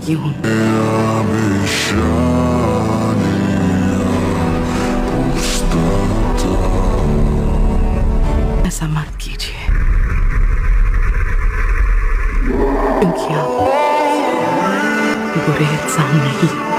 लगी हूँ। ऐसा मत कीजिए, क्योंकि आप बुरे इंसान नहीं।